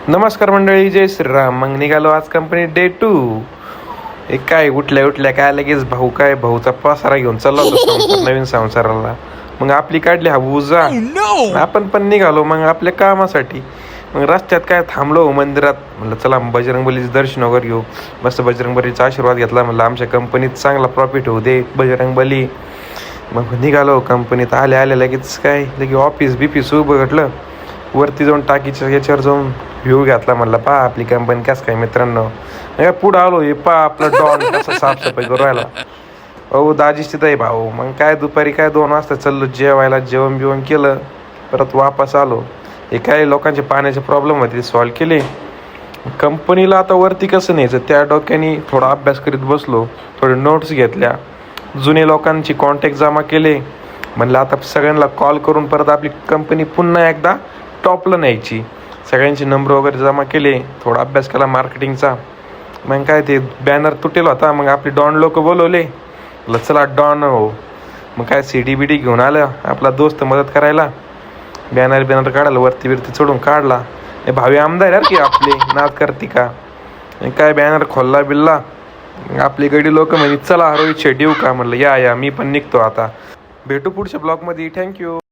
नमस्कार मंडळी, जय श्रीराम. मग निघालो आज कंपनी डे 2. एक काय उठल्या काय लगेच भाऊचा पसारा घेऊन चालला होता नवीन संसाराला. मग आपली काढली हा बुजा. आपण पण निघालो मग आपल्या कामासाठी. मग रस्त्यात काय थांबलो मंदिरात. म्हणलं चला बजरंगबलीचं दर्शन वगैरे घेऊ. मस्त बजरंगबलीचा आशीर्वाद घेतला. म्हणलं आमच्या कंपनीत चांगला प्रॉफिट होऊ दे बजरंगबली. मग निघालो कंपनीत. आले लगेच लगे ऑफिस बिफिस उभं घटलं. वरती जाऊन टाकीच्या याच्यावर जाऊन व्ह्यू घातला. म्हणलं पहा आपली कंपनी कसं काय मित्रांनो. पुढं आलो, हे पहा आपला डॉन कसं साफसफाई करू राहिला. अहो दाजीच तिथं आहे भाऊ. मग दुपारी 2 वाजता चाललो जेवायला. जेवण बिवण केलं, परत वापस आलो. हे लोकांचे पाण्याचे प्रॉब्लेम होते, ते सॉल्व्ह केले. कंपनीला आता वरती कसं न्यायचं त्या डोक्याने थोडा अभ्यास करीत बसलो. थोडे नोट्स घेतल्या, जुने लोकांची कॉन्टॅक्ट जमा केले. म्हणलं आता सगळ्यांना कॉल करून परत आपली कंपनी पुन्हा एकदा टॉपला न्यायची. सगळ्यांचे नंबर वगैरे जमा केले. थोडा अभ्यास केला मार्केटिंगचा. मग ते बॅनर तुटेल होता. मग आपले डॉन लोक बोलवले. चला डॉन हो. मग सीडी बिडी घेऊन आलं आपला दोस्त मदत करायला. बॅनर काढायला वरती चढून काढला. भावी आमदार यार की आपले नाद करते का. बॅनर खोलला बिल्ला. आपली गडी लोक म्हणजे चला रोहित शेट्टी येऊ का. म्हणलं या मी पण निघतो आता. भेटू पुढच्या ब्लॉगमध्ये. थँक्यू.